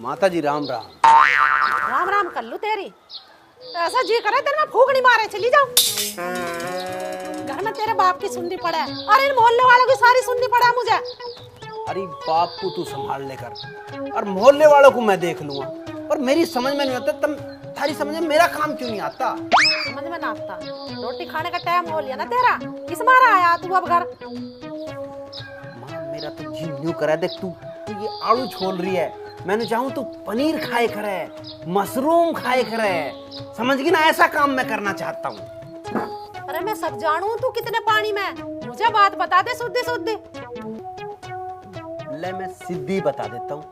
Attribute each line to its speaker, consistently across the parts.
Speaker 1: माता जी राम राम।
Speaker 2: राम राम कर लू तेरी। ऐसा जी करे तेरे में फूक नहीं मारे चली जाओ। घर में तेरे बाप की सुननी पड़ा है और इन मोहल्ले वालों की सारी सुननी पड़ा है मुझे।
Speaker 1: अरे बाप को तू संभाल लेकर और मोहल्ले वालों को मैं देख लूंगा, पर मेरी समझ में नहीं आता तुम थारी समझ में मेरा काम क्यों नहीं आता।
Speaker 2: समझ में ना आता। रोटी खाने का टाइम हो लिया ना तेरा, किस मारा आया तू अब घर।
Speaker 1: माँ मेरा तो जी न्यू करा देख, तू ये आलू छोल रही है, मैंने चाहूँ तू पनीर खाए करे, मशरूम खाए करे, समझ गई ना, ऐसा काम मैं करना चाहता हूँ।
Speaker 2: अरे मैं सब जानू तू कितने पानी में, मुझे बात बता दे शुद्ध शुद्ध।
Speaker 1: ले मैं सीधी बता देता हूँ,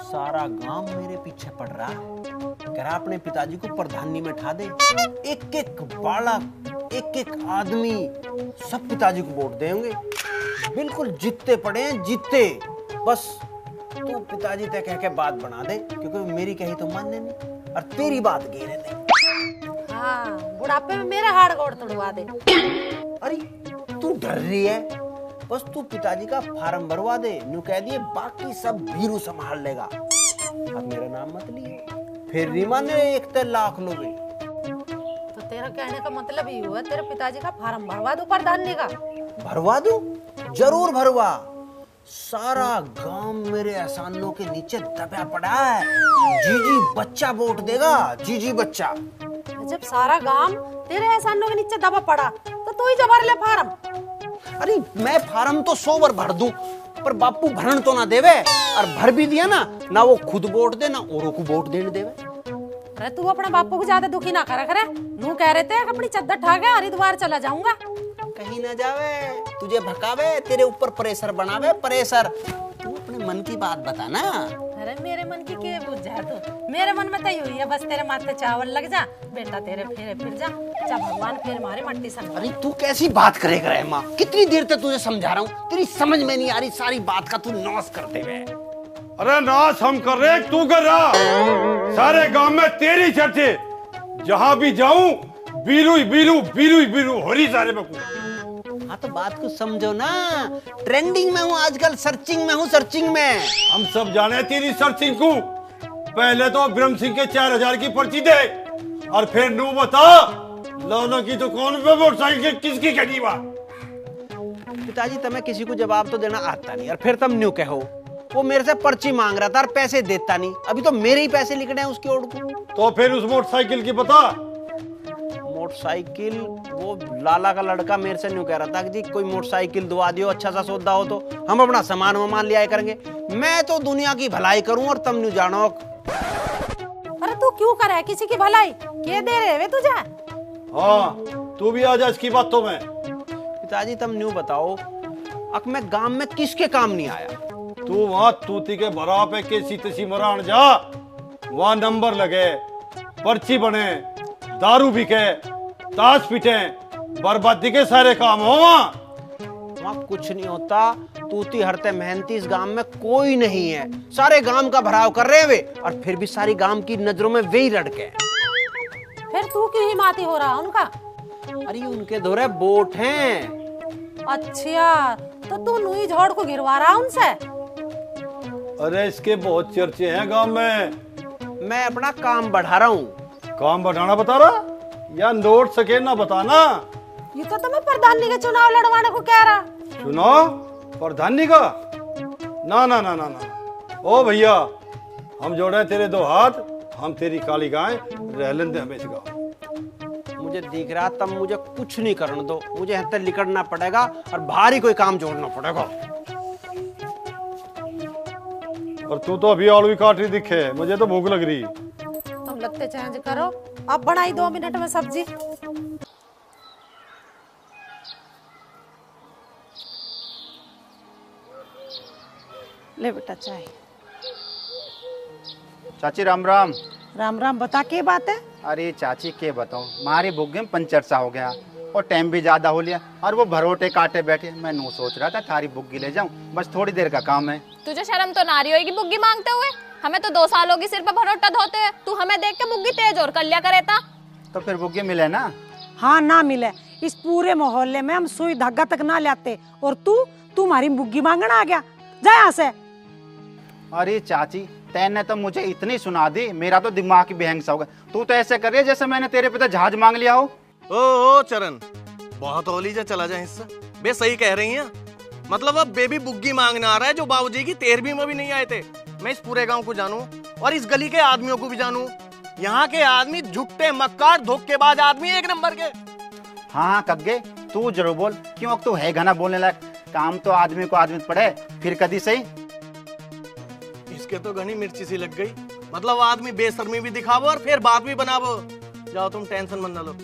Speaker 1: सारा गांव मेरे पीछे पड़ रहा है, कह रहा अपने पिताजी को प्रधानी में ठा दे। एक एक बालक, एक एक आदमी सब पिताजी को वोट देंगे, बिल्कुल जीतते पड़े हैं, जीतते। बस तू पिताजी तक कह के बात बना दे, क्योंकि मेरी कही तो मानने नहीं और तेरी बात घेरे नहीं।
Speaker 2: हाँ, बुढ़ापे में मेरे हाड़ गोड़ तोड़वा दे।
Speaker 1: अरे तू डर रही है, बस तू पिताजी का फार्म भरवा दे, न्यू कह दिए बाकी सब भीरू संभाल लेगा। अब मेरा नाम मत लिए, फिर रीमा ने 1 लाख लोगे।
Speaker 2: तो तेरा कहने का मतलब ही हुआ तेरे पिताजी का फार्म भरवा दूं प्रधानी का।
Speaker 1: भरवा दूं? जरूर भरवा। सारा गांव मेरे एहसानों के नीचे दबा पड़ा है, जीजी बच्चा वोट देगा, जीजी बच्चा।
Speaker 2: जब सारा गांव तेरे एहसानों के नीचे दबा पड़ा तो तू ही जब भर ले फार्म।
Speaker 1: अरे मैं फार्म तो 100 बार भर दूं, पर बापू भरण तो ना देवे, और भर भी दिया ना वो खुद वोट दे ना औरों को वोट देने देवे।
Speaker 2: अरे तू अपने बापू को ज्यादा दुखी ना करा करे। नू कह रहे थे अपनी चद्दर ठा के हरिद्वार चला जाऊंगा।
Speaker 1: कहीं ना जावे, तुझे भकावे, तेरे ऊपर प्रेशर बनावे, प्रेशर। तू अपने मन की बात बता ना।
Speaker 2: अरे मेरे मन की क्या बुझ जा तू, मेरे मन में तो यही है, बस तेरे माथे चावल लग जा, बेटा तेरे फेरे फिर जा, चा भगवान फिर मारे मट्टी संग।
Speaker 1: अरे तू कैसी बात करे करे माँ, कितनी देर तक तुझे समझा रहा हूँ, तेरी समझ में नहीं आ रही, सारी बात का तू नाश करते हुए।
Speaker 3: अरे नाश हम कर रहे, तू कर रहा। सारे गांव में तेरी चर्चे, जहां भी जाऊं बीरू बीरू बीरू बीरू हो रही सारे में।
Speaker 1: हाँ तो बात को समझो ना, ट्रेंडिंग में हूँ आजकल, सर्चिंग में हूँ, सर्चिंग में।
Speaker 3: हम सब जाने तेरी सर्चिंग को। पहले तो ब्रह्म सिंह के 4000 की पर्ची दे, और फिर नू बता लौनो की तो कौन पे मोटरसाइकिल किसकी खड़ी बा।
Speaker 1: पिताजी तुम्हें किसी को जवाब तो देना आता नहीं, और फिर तुम न्यू कहो वो मेरे से पर्ची मांग रहा था और पैसे देता नहीं, अभी तो मेरे ही पैसे लिखने हैं उसकी ओर को।
Speaker 3: तो फिर उस मोटरसाइकिल की बता।
Speaker 1: मोटरसाइकिल वो लाला का लड़का मेरे से न्यू कह रहा था कि जी कोई मोटरसाइकिल दुआ दियो, अच्छा सा सौदा हो तो हम अपना सामान वामान ले आए करेंगे। मैं तो दुनिया की भलाई करूं और तुम न्यू जानो।
Speaker 2: अरे तू क्यों कर है किसी की भलाई, के दे रहे वे तुझे।
Speaker 3: हाँ तू भी आ जा इसकी बातों में।
Speaker 1: पिताजी तुम न्यू बताओ, अब मैं गांव में किसके काम नहीं आया।
Speaker 3: तू वहाँ तूती के भरा पे केसी तेसी मरान जा, वहाँ नंबर लगे, पर्ची बने, दारू बिके, ताश पिटे, बर्बादी के सारे काम हो वहाँ
Speaker 1: कुछ नहीं होता। तूती हरते मेहनती इस गांव में कोई नहीं है, सारे गांव का भराव कर रहे वे, और फिर भी सारी गांव की नजरों में वे ही लड़के।
Speaker 2: फिर तू क्यों हिमाती हो रहा उनका।
Speaker 1: अरे उनके दौरे वोट हैं।
Speaker 2: अच्छा तो तू नुई झोड़ को गिरवा रहा उनसे।
Speaker 3: अरे इसके बहुत चर्चे हैं गांव में।
Speaker 1: मैं अपना काम बढ़ा रहा हूँ।
Speaker 3: काम बढ़ाना बता रहा या नोट सके ना बताना।
Speaker 2: ये तो तुम्हें प्रधानी के चुनाव लड़वाने को कह रहा।
Speaker 3: चुनाव प्रधानी का? ना ना ना ना ना, ओ भैया हम जोड़े तेरे 2 हाथ, हम तेरी काली गाय, रह लेंदे हमें इसका।
Speaker 1: मुझे दिख रहा तब मुझे कुछ नहीं करने दो, मुझे यहाँ तक निकलना पड़ेगा और भारी कोई काम जोड़ना पड़ेगा।
Speaker 3: और तू तो अभी आलू काट रही दिखे, मुझे तो भूख लग रही।
Speaker 2: तुम लगते चेंज करो, अब बनाई 2 मिनट में सब्जी। ले बेटा चाय।
Speaker 4: चाची राम राम।
Speaker 2: राम राम, बता के बात है।
Speaker 4: अरे चाची के बताऊं, हमारी बुग्गे में पंचर सा हो गया और टाइम भी ज्यादा हो लिया, और वो भरोटे काटे बैठे। मैं नू सोच रहा था थारी बुग्गी ले जाऊं, बस थोड़ी देर का काम है।
Speaker 5: तुझे शर्म तो ना रही होगी बुग्गी मांगते हुए। हमें तो 2 साल होगी सिर पे भरोटा धोते हुए, तू हमें देख के बुग्गी तेज और कर लिया करे था।
Speaker 4: तो फिर बुग्गी मिले ना।
Speaker 6: हाँ ना मिले, इस पूरे मोहल्ले में हम सुई धागा तक ना लाते, और तू हमारी बुग्गी मांगना आ गया, जा यहाँ से।
Speaker 4: अरे चाची तैने तो मुझे इतनी सुना दी, मेरा तो दिमाग ही बेहंग सा हो गया। तू तो ऐसे कर रही है जैसे मैंने तेरे पिता जहाज मांग लिया हो।
Speaker 7: ओ चरण, बहुत होली जा चला जाए हिस्सा। बे सही कह रही हैं, मतलब अब बेबी बुग्गी मांगने आ रहा है जो बाबूजी की 13वीं में भी नहीं आए थे। मैं इस पूरे गांव को जानूं और इस गली के आदमियों को भी जानूं। यहाँ के आदमी झुट्टे मक्कार धोखेबाज आदमी एक नंबर के।
Speaker 4: हाँ कग्गे, तू जरूर बोल, क्यों तू है घना बोलने लायक। काम तो आदमी को आदमी पड़े, फिर कदी सही।
Speaker 7: इसके तो घनी मिर्ची सी लग गई। मतलब आदमी बेशर्मी भी दिखावो और फिर बात भी बनावो। जाओ तुम टेंशन मत लो,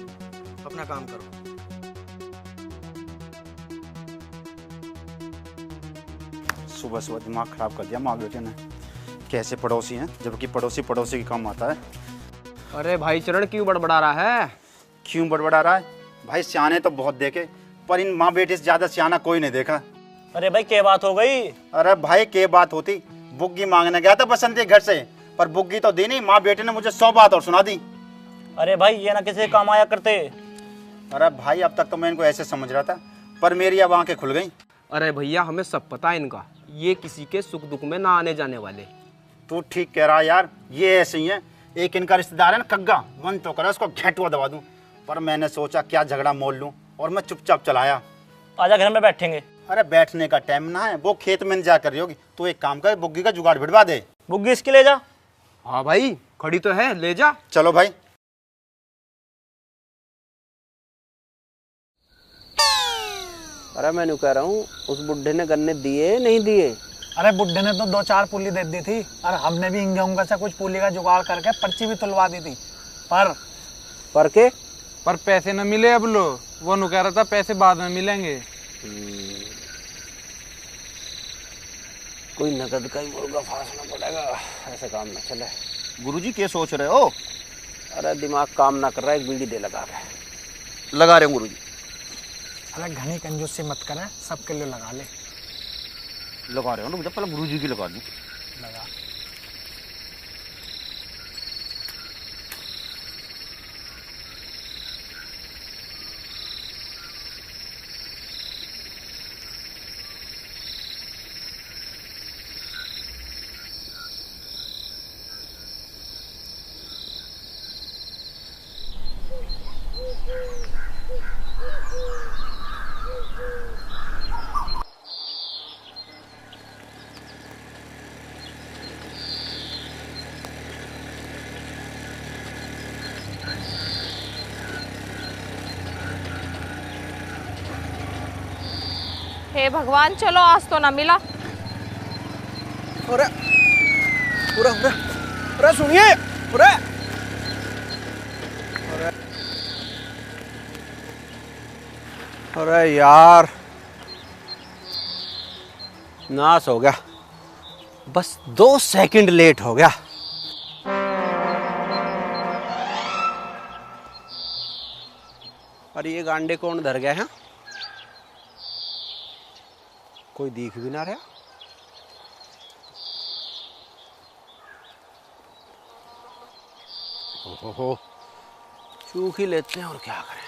Speaker 7: अपना काम करो।
Speaker 4: सुबह सुबह दिमाग खराब कर दिया माँ बेटे ने। कैसे पड़ोसी हैं, जबकि पड़ोसी पड़ोसी की काम आता है।
Speaker 8: अरे भाई चरण क्यों बड़बड़ा रहा है?
Speaker 4: क्यों बड़बड़ा रहा है? भाई सियाने तो बहुत देखे, पर इन माँ बेटे से ज्यादा सियाना कोई नहीं देखा।
Speaker 9: अरे भाई क्या बात हो गई?
Speaker 4: अरे भाई क्या बात होती, बुग्गी मांगने गया था बसंती घर से, पर बुग्गी तो दी नहीं। माँ बेटे ने मुझे 100 बात और सुना दी।
Speaker 9: अरे भाई ये ना किसी काम आया करते।
Speaker 4: अरे भाई अब तक तो मैं इनको ऐसे समझ रहा था, पर मेरी अब आंखें खुल गई।
Speaker 8: अरे भैया हमें सब पता है इनका, ये किसी के सुख दुख में ना आने जाने वाले।
Speaker 4: तू ठीक कह रहा यार, ये ऐसे ही है। एक इनका रिश्तेदार है ना कग्गा, मन तो करे उसको घेटुआ दबा दूं, पर मैंने सोचा क्या झगड़ा मोल लूं और मैं चुपचाप चलाया।
Speaker 9: आजा घर में बैठेंगे।
Speaker 4: अरे बैठने का टाइम ना है, वो खेत में जा कर रही होगी। तू एक काम कर, बुग्गी का जुगाड़ भिड़वा दे।
Speaker 9: बुग्गी इसके ले जा।
Speaker 8: हाँ भाई खड़ी तो है, ले जा।
Speaker 4: चलो भाई।
Speaker 10: अरे मैं कह रहा हूँ, उस बुढ़े ने गन्ने दिए नहीं दिए?
Speaker 11: अरे बुढ़े ने तो 2-4 पुली दे दी थी, और हमने भी इंगे उंगे से कुछ पुली का जुगाड़ करके पर्ची भी तुलवा दी थी। पर
Speaker 10: के
Speaker 12: पर पैसे न मिले। अब लो, वो नु कह रहा था पैसे बाद में मिलेंगे।
Speaker 10: कोई नकद का ही मुर्गा फांसना पड़ेगा, ऐसे काम ना चले।
Speaker 1: गुरुजी क्या सोच रहे हो?
Speaker 10: अरे दिमाग काम ना कर रहा है, एक बीड़ी दे लगा के।
Speaker 1: लगा रहे हो गुरुजी।
Speaker 11: अरे घनी कंजूसी मत करे, सबके लिए लगा ले।
Speaker 1: लगा रहे हो ना, मुझे पहले गुरुजी की लगा दी।
Speaker 11: लगा।
Speaker 5: हे भगवान, चलो आज तो ना मिला।
Speaker 7: अरे पूरा पूरा अरे सुनिए, अरे
Speaker 10: अरे यार नाश हो गया, बस 2 सेकंड लेट हो गया। अरे ये गांडे कौन धर गया है? कोई दिख भी ना रहा। ओहो, चूक ही लेते हैं और क्या करें।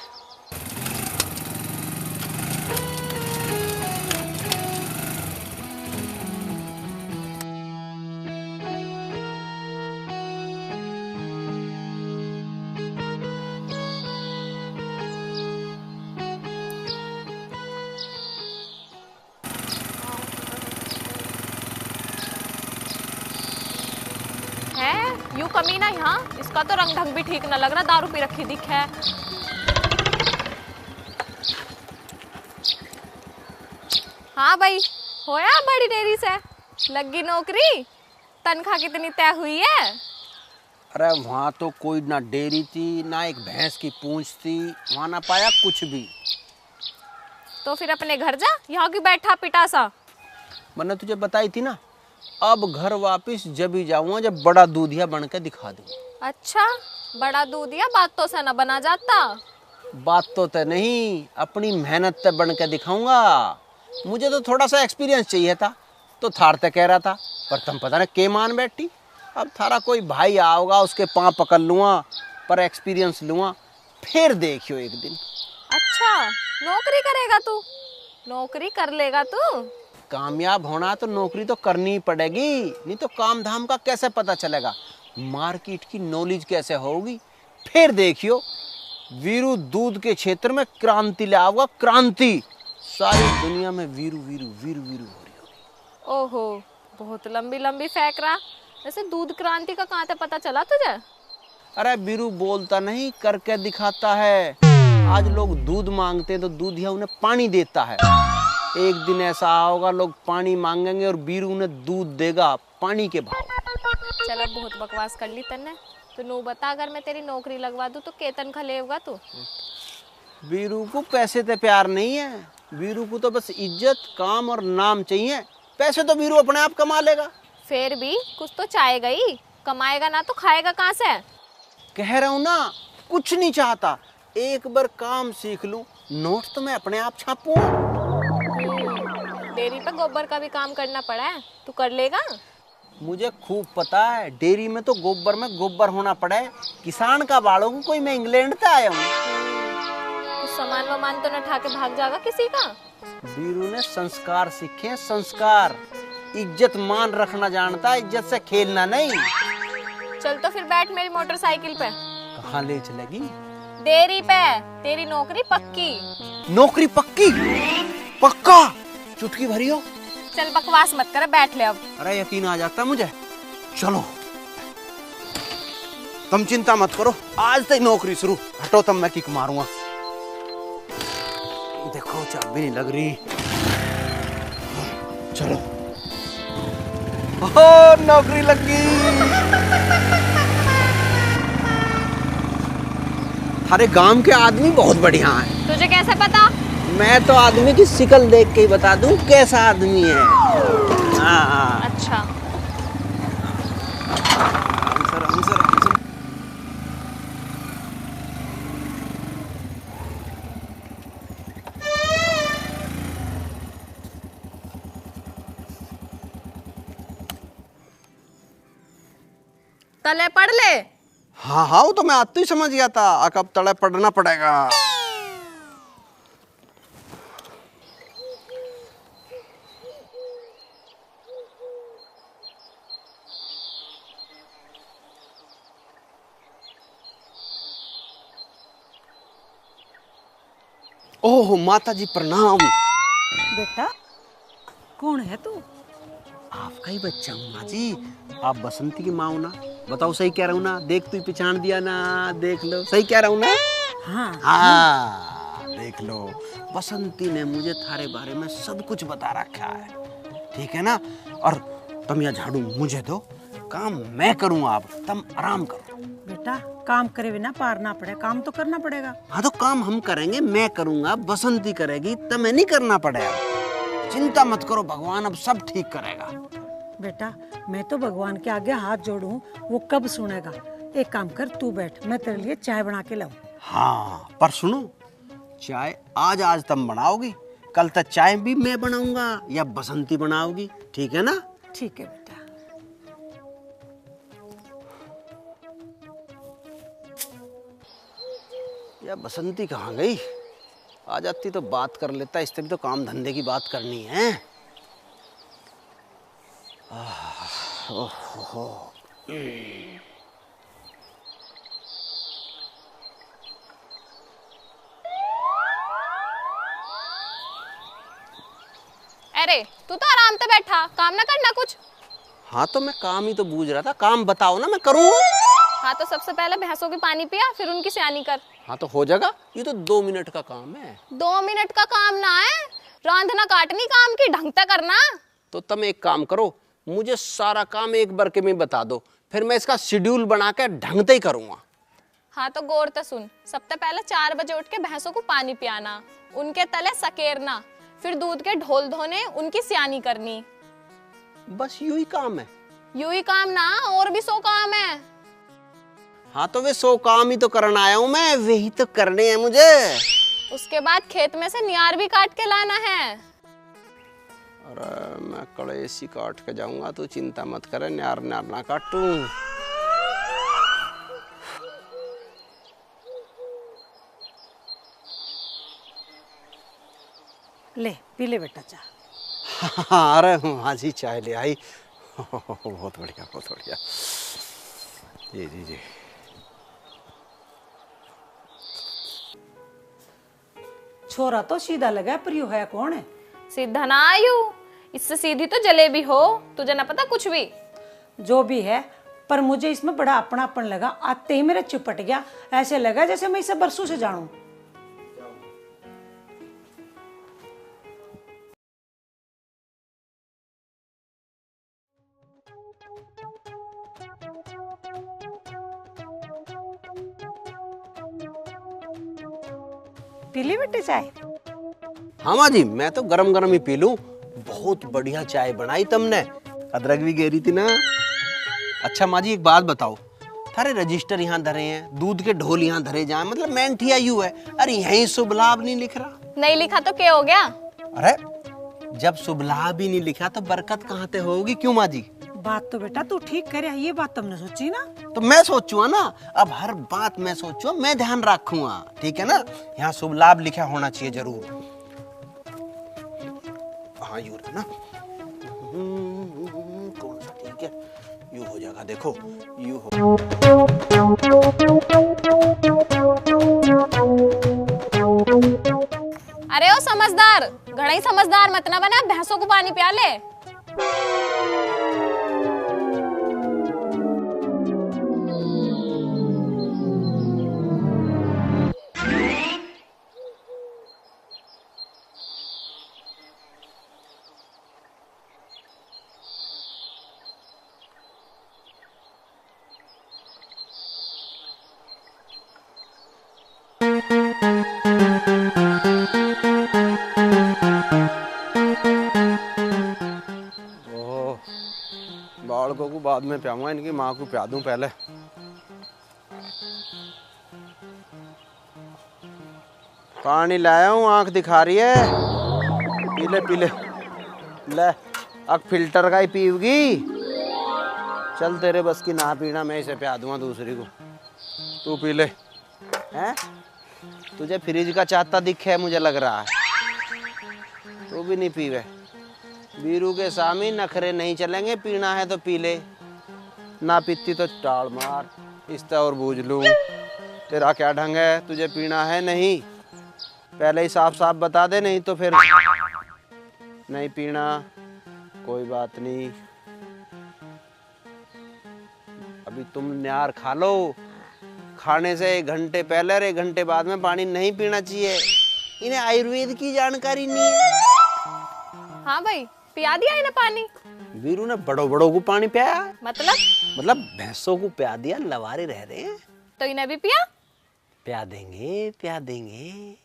Speaker 5: है यूं कमीना यहाँ, इसका तो रंग ढंग भी ठीक न लग रहा, दारू पी रखी दिख है। हाँ भाई, होया बड़ी देरी से लगी नौकरी, तनख्वाह कितनी तय हुई है?
Speaker 10: अरे वहाँ तो कोई ना डेरी थी ना एक भैंस की पूंछ थी, वहाँ ना पाया कुछ भी।
Speaker 5: तो फिर अपने घर जा, यहाँ की बैठा पिटा सा।
Speaker 10: मैंने तुझे बताई थी ना, अब घर वापस जब ही जाऊंगा जब बड़ा दूधिया बन के दिखा दूँ।
Speaker 5: अच्छा, बड़ा दूधिया बातों से न बना जाता।
Speaker 10: बात तो तय नहीं, अपनी मेहनत तय बन के दिखाऊंगा। मुझे तो थोड़ा सा एक्सपीरियंस चाहिए था, तो थार तय कह रहा था, पर तुम पता नहीं के मान बैठी। अब थारा कोई भाई आओगा, उसके पाँव पकड़ लूँगा, पर एक्सपीरियंस लूँगा, फिर देखियो एक दिन।
Speaker 5: अच्छा, नौकरी करेगा तू? नौकरी कर लेगा तू?
Speaker 10: कामयाब होना तो नौकरी तो करनी ही पड़ेगी, नहीं तो काम धाम का कैसे पता चलेगा, मार्केट की नॉलेज कैसे होगी। फिर देखियो वीरू दूध के क्षेत्र में क्रांति लाऊंगा, क्रांति। सारी दुनिया में वीरू वीरू वीरू वीरू हो रही होगी।
Speaker 5: ओहो, बहुत लंबी लंबी फेंक रहा। वैसे दूध क्रांति का कहाँ से पता चला तुझे?
Speaker 10: अरे वीरू बोलता नहीं, करके दिखाता है। आज लोग दूध मांगते हैं तो दूधिया उन्हें पानी देता है। एक दिन ऐसा होगा लोग पानी मांगेंगे और वीरू उन्हें दूध देगा पानी के भाव।
Speaker 5: चल अब बहुत बकवास कर ली तन्ने। तो नो बता, अगर मैं तेरी नौकरी लगवा दूं तो केतन खलेगा तू?
Speaker 10: वीरू को पैसे से प्यार नहीं है, वीरू को तो बस इज्जत, काम और नाम चाहिए। पैसे तो वीरू अपने आप कमा लेगा।
Speaker 5: फिर भी कुछ तो चाहेगा ही, कमाएगा ना तो खाएगा कहाँ से?
Speaker 10: कह रहा हूँ ना, कुछ नहीं चाहता, एक बार काम सीख लूं, नोट तो मैं अपने आप छापूं।
Speaker 5: डेयरी पे गोबर का भी काम करना पड़ा है, तू कर लेगा?
Speaker 10: मुझे खूब पता है, डेयरी में तो गोबर में गोबर होना पड़े। किसान का बालों को कोई, मैं इंग्लैंड से आया हूँ।
Speaker 5: कुछ सामान वामान तो न उठा के भाग जाएगा किसी का?
Speaker 10: वीरू ने संस्कार सीखे, संस्कार। इज्जत मान रखना जानता है, इज्जत से खेलना नहीं।
Speaker 5: चल तो फिर बैठ मेरी मोटरसाइकिल पे।
Speaker 10: कहाँ ले चलेगी?
Speaker 5: डेयरी पे, तेरी नौकरी पक्की।
Speaker 10: नौकरी पक्की? पक्का? चुटकी भरी हो?
Speaker 5: चल बकवास मत कर, बैठ ले अब।
Speaker 10: अरे यकीन आ जाता मुझे। चलो, तुम चिंता मत करो, आज से नौकरी शुरू। हटो, तब मैं किक मारूंगा। देखो चाबी नहीं लग रही। चलो, ओह नौकरी लग गई। हमारे गांव के आदमी बहुत बढ़िया हैं।
Speaker 5: तुझे कैसे पता?
Speaker 10: मैं तो आदमी की शिक्ल देख के ही बता दूं कैसा आदमी है। हाँ।
Speaker 5: अच्छा।
Speaker 10: Answer, answer, answer.
Speaker 5: तले पढ़ ले।
Speaker 10: हाँ हाँ, वो तो मैं आते ही समझ गया था, अब तले पढ़ना पड़ेगा। ओह माता जी प्रणाम।
Speaker 6: बेटा कौन है तू?
Speaker 10: आपका ही बच्चा हूँ माँ जी। आप बसंती की माँ हो ना? बताओ सही कह रहा हूँ ना? देख तू पहचान दिया ना? देख लो, सही कह रहा हूँ ना?
Speaker 6: हाँ
Speaker 10: हाँ, देख लो, बसंती ने मुझे थारे बारे में सब कुछ बता रखा है, ठीक है ना? और तुम यह झाड़ू मुझे दो, काम मैं करूँगा, अब तुम आराम करो।
Speaker 6: बेटा काम करे बिना पार ना पड़े, काम तो करना पड़ेगा।
Speaker 10: हाँ तो काम हम करेंगे, मैं करूँगा, बसंती करेगी, तुम्हें नहीं करना पड़ेगा। चिंता मत करो, भगवान अब सब ठीक करेगा।
Speaker 6: बेटा मैं तो भगवान के आगे हाथ जोड़ूं, वो कब सुनेगा। एक काम कर, तू बैठ, मैं तेरे लिए चाय बना के लाऊं।
Speaker 10: हाँ पर सुनो, चाय आज तुम बनाओगी, कल तक चाय भी मैं बनाऊंगा या बसंती बनाओगी, ठीक है ना?
Speaker 6: ठीक है बेटा।
Speaker 10: या बसंती कहाँ गई? आ जाती तो बात कर लेता, इससे भी तो काम धंधे की बात करनी है। ओहो।
Speaker 5: अरे तू तो आराम से बैठा, काम ना करना कुछ?
Speaker 10: हाँ तो मैं काम ही तो बूझ रहा था, काम बताओ ना, मैं करूँ।
Speaker 5: हाँ तो सबसे पहले भैंसों की पानी पिया, फिर उनकी स्यानी कर।
Speaker 10: हाँ तो हो जाएगा, ये तो 2 मिनट का काम है।
Speaker 5: 2 मिनट का काम ना है, रांधना काटनी काम की ढंग से करना।
Speaker 10: तो तुम एक काम करो, मुझे सारा काम एक बार के में बता दो, फिर मैं इसका शेड्यूल बना के ढंग से ही करूँगा।
Speaker 5: हाँ तो गौर से सुन, सबसे पहले 4 बजे उठ के भैंसों को पानी पियाना, उनके तले सकेरना, फिर दूध के ढोल धोने, उनकी स्यानी करनी।
Speaker 10: बस यूं ही काम है?
Speaker 5: यूं ही काम ना, और भी 100 काम है।
Speaker 10: हाँ तो वे 100 काम ही तो करना आया हूँ मैं, वही तो करने हैं मुझे।
Speaker 5: उसके बाद खेत में से नियार भी काट के लाना है।
Speaker 10: अरे मैं कड़ेसी काट के जाऊंगा, तू चिंता मत करे, नियार नियार ना काटूं।
Speaker 6: ले पी ले बेटा चाय।
Speaker 10: हाँ, अरे हाँ जी चाय ले आई। बहुत बढ़िया बहुत बढ़िया। जी जी जी।
Speaker 6: छोरा तो सीधा लगा, प्रियो है कौन है?
Speaker 5: सीधा ना आयु, इससे सीधी तो जलेबी हो, तुझे ना पता कुछ भी।
Speaker 6: जो भी है, पर मुझे इसमें बड़ा अपनापन लगा। आते ही मेरा चिपट गया, ऐसे लगा जैसे मैं इसे बरसों से जानूं। पी ली बेटे चाय?
Speaker 10: हाँ माँ जी, मैं तो गरम गरम ही पी लूं। बहुत बढ़िया चाय बनाई तुमने, अदरक भी गेरी थी ना। अच्छा माँ जी एक बात बताओ, थारे रजिस्टर यहाँ धरे हैं, दूध के ढोल यहाँ धरे जाए, मतलब मेंठिया यू है, अरे यहीं शुभ लाभ नहीं लिख रहा?
Speaker 5: नहीं लिखा तो क्या हो गया?
Speaker 10: अरे जब शुभ लाभ ही नहीं लिखा तो बरकत कहाँ से होगी? क्यों माँ जी?
Speaker 6: बात तो बेटा तू ठीक करे, ये बात तुमने सोची ना?
Speaker 10: तो मैं सोचूंगा ना, अब हर बात मैं सोचूंगा, मैं ध्यान रखूंगा, ठीक है ना? यहाँ शुभ लाभ लिखा होना चाहिए जरूर। हाँ यू है ना, कौन सा ठीक है? यू हो जाएगा, देखो यू हो।
Speaker 5: अरे ओ समझदार, घड़ा ही समझदार मत ना बना, भैंसों को पानी पिया ले।
Speaker 10: बालकों को बाद में पियाऊंगा, इनकी माँ को पिया दूं पहले। पानी लाया हूँ, आंख दिखा रही है, पीले पीले ले। अब फिल्टर का ही पीऊगी? चल तेरे बस की ना पीना, मैं इसे पिया दूंगा दूसरी को, तू पी ले। हैं? तुझे फ्रिज का चाहता दिखे मुझे लग रहा है, तू भी नहीं पीवे। बीरू के सामी नखरे नहीं चलेंगे, पीना है तो पी ले, ना पीती तो टाल मार, इस्ता और बूझ लूं। तेरा क्या ढंग है, तुझे पीना है नहीं? पहले ही साफ साफ बता दे, नहीं तो फिर नहीं पीना, कोई बात नहीं। अभी तुम न्यार खा लो, खाने से 1 घंटे पहले और 1 घंटे बाद में पानी नहीं पीना चाहिए। इन्हें आयुर्वेद की जानकारी नहीं है।
Speaker 5: हाँ भाई, पिया दिया इन्हें पानी?
Speaker 10: वीरू ने बड़ों बड़ों को पानी पियाया।
Speaker 5: मतलब
Speaker 10: भैंसों को पिया दिया, लवारे रह रहे हैं।
Speaker 5: तो इन्हें भी पिया?
Speaker 10: पिया देंगे पिया देंगे।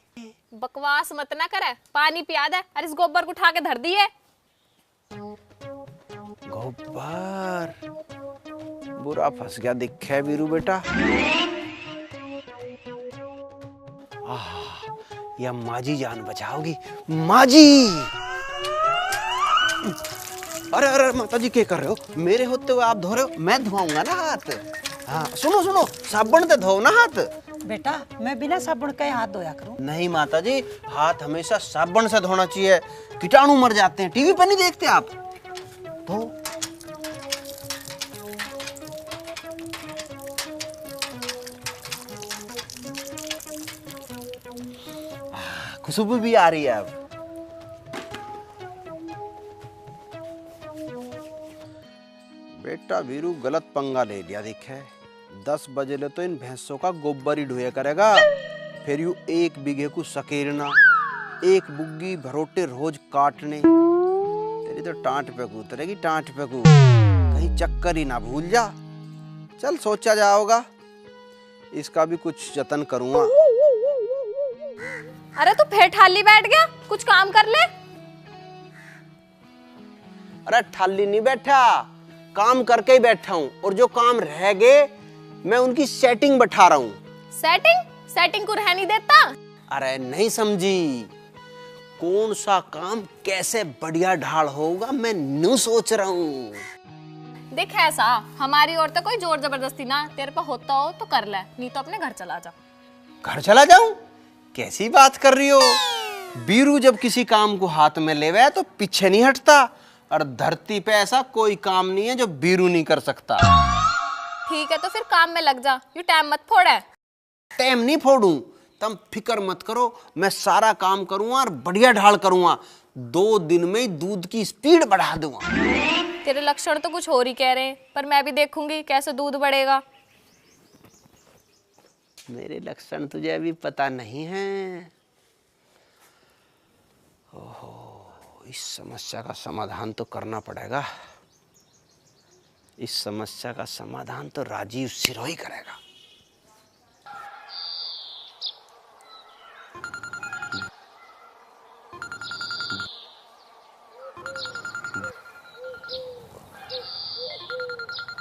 Speaker 5: बकवास मत ना करे, पानी पिया दे। अरे इस गोबर को उठा के धर दिए।
Speaker 10: गोबर बुरा फंस गया दिखे वीरू बेटा। या माजी जान बचाओगी, माजी। अरे अरे माता जी क्या कर रहे हो? मेरे होते हुए आप धो रहे हो, मैं धोआऊंगा ना हाथ। हाँ सुनो सुनो, साबुन से धो ना हाथ।
Speaker 6: बेटा मैं बिना साबुन के हाथ धोया करूं?
Speaker 10: नहीं माता जी, हाथ हमेशा साबुन से धोना चाहिए, कीटाणु मर जाते हैं। टीवी पर नहीं देखते आप? धो। खुशबू भी आ रही है अब। बेटा वीरू गलत पंगा ले लिया दिखे। 10 बजे ले तो इन भैंसों का गोबर ही ढोया करेगा, फिर यू 1 बीघे को सकेरना, 1 बुग्गी भरोटे रोज काटने। तेरी तो टांट पे को उतरेगी, टांट पे को, कहीं चक्कर ही ना भूल जा। चल सोचा जाओगा, इसका भी कुछ जतन करूंगा।
Speaker 5: अरे तू फिर ठाली बैठ गया, कुछ काम कर ले।
Speaker 10: अरे ठाली नहीं बैठा, काम करके ही बैठा हूँ, और जो काम रह गए मैं उनकी सेटिंग बैठा रहा हूँ।
Speaker 5: सेटिंग? सेटिंग को रह नहीं देता?
Speaker 10: अरे नहीं समझी, कौन सा काम कैसे बढ़िया ढाल होगा मैं न्यू सोच रहा हूँ।
Speaker 5: देख ऐसा, हमारी ओर तो कोई जोर जबरदस्ती ना, तेरे पे होता हो तो कर ले, नहीं तो अपने घर चला जा।
Speaker 10: घर चला जाऊं? कैसी बात कर रही हो? बीरू जब किसी काम को हाथ में लेवे तो पीछे नहीं हटता, और धरती पे ऐसा कोई काम नहीं है जो बीरू नहीं कर सकता।
Speaker 5: ठीक है तो फिर काम में लग जा, यू टाइम मत फोड़े।
Speaker 10: टाइम नहीं फोड़ूं, तुम फिक्र मत करो, मैं सारा काम करूंगा और बढ़िया ढाल करूंगा। 2 दिन में ही दूध की स्पीड बढ़ा दूंगा।
Speaker 5: तेरे लक्षण तो कुछ और ही कह रहे हैं, पर मैं भी देखूंगी कैसे दूध बढ़ेगा।
Speaker 10: मेरे लक्षण तुझे अभी पता नहीं है। ओहो, इस समस्या का समाधान तो करना पड़ेगा। इस समस्या का समाधान तो राजीव सिरोही करेगा।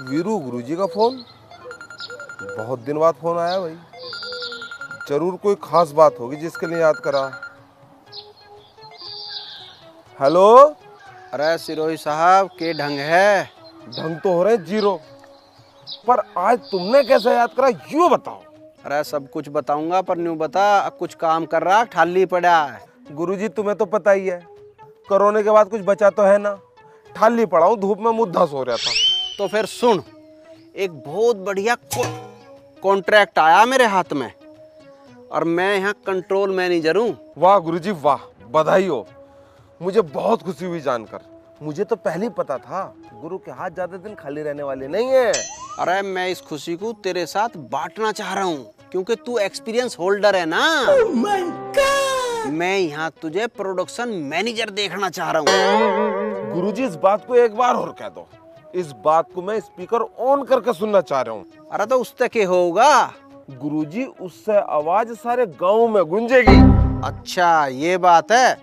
Speaker 13: वीरू गुरुजी का फोन, बहुत दिन बाद फोन आया भाई। जरूर कोई खास बात होगी जिसके लिए याद करा। हेलो।
Speaker 10: अरे सिरोही साहब के ढंग है?
Speaker 13: ढंग तो हो रहे हैं 0, पर आज तुमने कैसे याद करा यूं बताओ।
Speaker 10: अरे सब कुछ बताऊंगा, पर न्यू बता, अब कुछ काम कर रहा ठाली पड़ा है।
Speaker 13: गुरुजी तुम्हें तो पता ही है, कोरोना के बाद कुछ बचा तो है ना। ठाली पड़ा हूं, धूप में मुद्दा सो रहा था।
Speaker 10: तो फिर सुन, एक बहुत बढ़िया कॉन्ट्रैक्ट आया मेरे हाथ में, और मैं यहाँ कंट्रोल मैनेजर हूँ।
Speaker 13: वाह गुरुजी वाह, बधाई हो। मुझे बहुत खुशी हुई जानकर। मुझे तो पहले ही पता था गुरु के हाथ ज्यादा दिन खाली रहने वाले नहीं है।
Speaker 10: अरे मैं इस खुशी को तेरे साथ बांटना चाह रहा हूँ, क्योंकि तू एक्सपीरियंस होल्डर है ना।
Speaker 13: Oh my God!
Speaker 10: मैं यहाँ तुझे प्रोडक्शन मैनेजर देखना चाह रहा हूँ।
Speaker 13: गुरुजी इस बात को एक बार और कह दो। इस बात को मैं स्पीकर ऑन करके सुनना चाह रहा हूँ।
Speaker 10: अरे तो उससे क्या होगा
Speaker 13: गुरुजी? उससे आवाज सारे गांव में गूंजेगी।
Speaker 10: अच्छा ये बात है,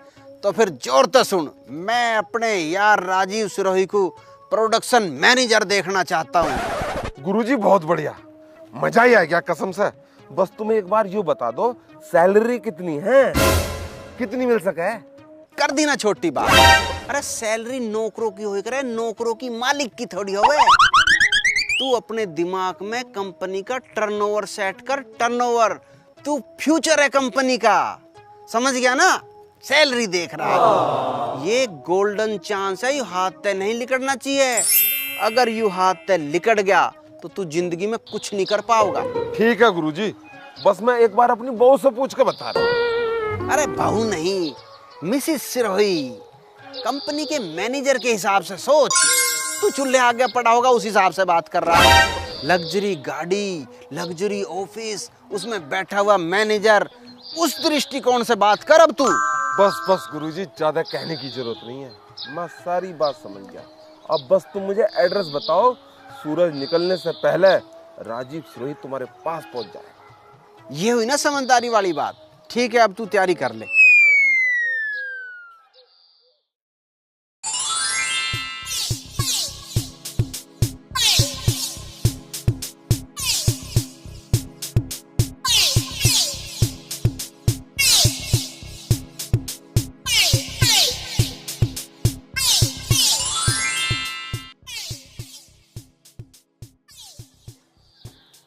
Speaker 10: तो फिर जोर से सुन। मैं अपने यार राजीव सिरोही को प्रोडक्शन मैनेजर देखना चाहता हूँ।
Speaker 13: गुरुजी बहुत बढ़िया, मजा ही आ गया कसम से। बस तुम्हें एक बार यूँ बता दो, सैलरी कितनी है, कितनी मिल सके?
Speaker 10: कर दी ना छोटी बात। अरे सैलरी नौकरों की हो करे, नौकरों की मालिक की थोड़ी होवे। तू अपने दिमाग में कंपनी का टर्नओवर सेट कर। टर्नओवर, तू फ्यूचर है कंपनी का, समझ गया ना? सैलरी देख रहा है, ये गोल्डन चांस है, यू हाथ ते नहीं लिकड़ना चाहिए। अगर यू हाथ ते लिकड़ गया तो तू जिंदगी में कुछ नहीं कर पाओगा।
Speaker 13: ठीक है गुरुजी, बस मैं एक बार अपनी बहू से पूछ के बता रहा हूँ।
Speaker 10: अरे बहू नहीं, मिसिस सिरोही। कंपनी के मैनेजर के हिसाब से सोच। तू चूल्हे आगे पड़ा होगा उस हिसाब से बात कर रहा है। लग्जरी गाड़ी, लग्जरी ऑफिस, उसमें बैठा हुआ मैनेजर, उस दृष्टिकोण से बात कर अब तू।
Speaker 13: बस बस गुरुजी, ज्यादा कहने की जरूरत नहीं है, मैं सारी बात समझ गया। अब बस तुम मुझे एड्रेस बताओ, सूरज निकलने से पहले राजीव सिरोही तुम्हारे पास पहुंच जाएगा।
Speaker 10: ये हुई ना समझदारी वाली बात। ठीक है, अब तू तैयारी कर ले।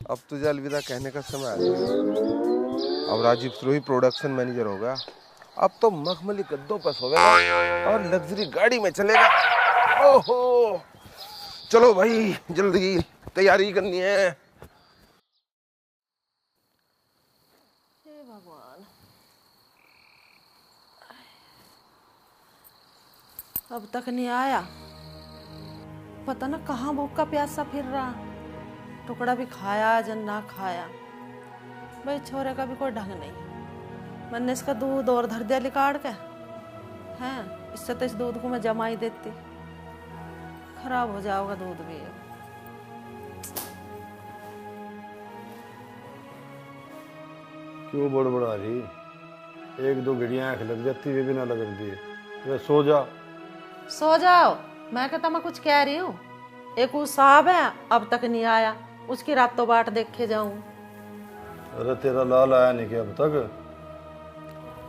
Speaker 13: अब तुझे अलविदा कहने का समय आ गया। अब राजीव सिरोही प्रोडक्शन मैनेजर होगा। अब तो मखमली गद्दों पर सोएगा और लग्जरी गाड़ी में चलेगा। ओहो, चलो भाई जल्दी तैयारी करनी है।
Speaker 2: हे भगवान, अब तक नहीं आया। पता ना कहाँ भूखा प्यासा फिर रहा। टुकड़ा भी खाया जन ना खाया। भाई छोरे का भी कोई ढंग नहीं। मैंने इसका दूध और धर दिया निकाल के। हैं, इससे तो इस दूध को मैं जमा ही देती। खराब हो जाएगा दूध भी।
Speaker 3: क्यों बड़बड़ा रही? 1-2 घड़ियां आंख लग जाती, वे भी ना लग रही है। सो जा।
Speaker 2: सो जाओ, मैं कहता मैं कुछ कह रही हूँ। एक वो साहब है, अब तक नहीं आया। उसकी रातों बाट देखे जाऊं।
Speaker 3: अरे तेरा लाल आया नहीं क्या अब तक?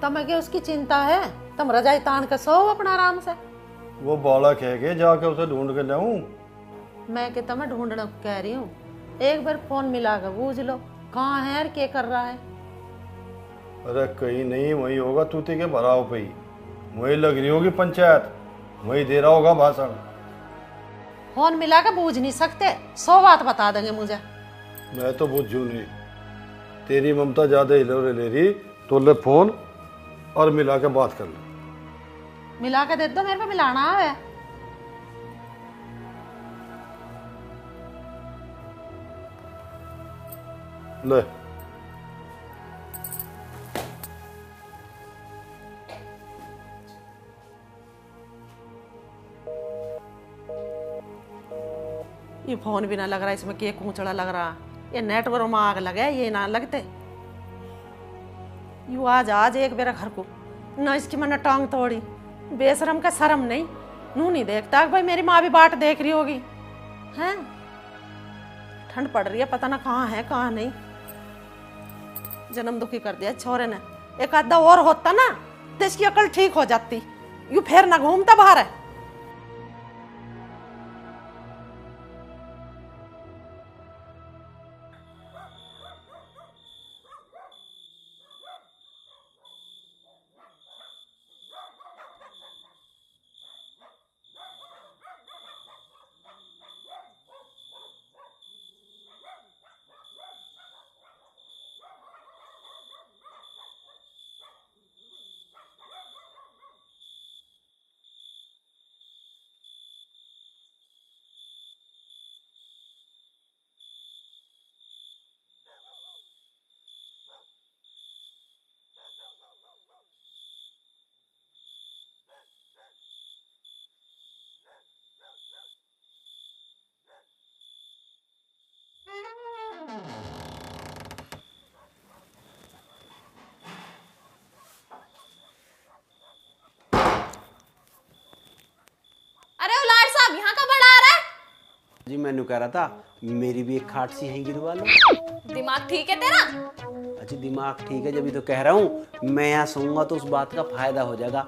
Speaker 2: तमें क्या उसकी चिंता है? तुम रजाई तान के सो अपना आराम से।
Speaker 3: वो बाला कह के जाके उसे ढूंढ के लाऊं।
Speaker 2: मैं कहता मैं ढूंढना कह रही हूँ। एक बार फोन मिला कर बूझ लो कहाँ है और क्या कर रहा है।
Speaker 3: अरे कहीं नहीं, वही होगा तूती के भराव पे ही, वही लग रही होगी पंचायत, वही दे रहा होगा भाषण।
Speaker 2: फोन मिला के बूझ नहीं सकते, 100 बात बता देंगे मुझे।
Speaker 3: मैं तो बुझू नहीं, तेरी ममता ज्यादा हिलोरे ले रही, तो ले फोन और मिला के बात कर ले।
Speaker 2: मिला के दे दो, मेरे पे मिलाना है।
Speaker 3: ले
Speaker 2: ये फोन भी ना लग रहा, इसमें केक कूचड़ा लग रहा, ये नेटवर्क में आग लगे, ये ना लगते। यू आज एक बेरा घर को ना, इसकी मैंने टांग तोड़ी, बेशरम का शर्म नहीं, नू नहीं देखता भाई मेरी माँ भी बाट देख रही होगी। हैं ठंड पड़ रही है, पता ना कहाँ है कहाँ नहीं। जन्म दुखी कर दिया छोरे ने, एक आधा और होता ना तो इसकी अकल ठीक हो जाती, यू फिर ना घूमता बाहर है।
Speaker 5: अरे उलाट साहब, यहाँ का बड़ा आ रहा है
Speaker 10: जी। मैंने कह रहा था मेरी भी एक खाट सी है गिरवा लो।
Speaker 5: दिमाग ठीक है तेरा?
Speaker 10: अच्छा दिमाग ठीक है, जब तो कह रहा हूँ, मैं यहाँ सोऊंगा तो उस बात का फायदा हो जाएगा।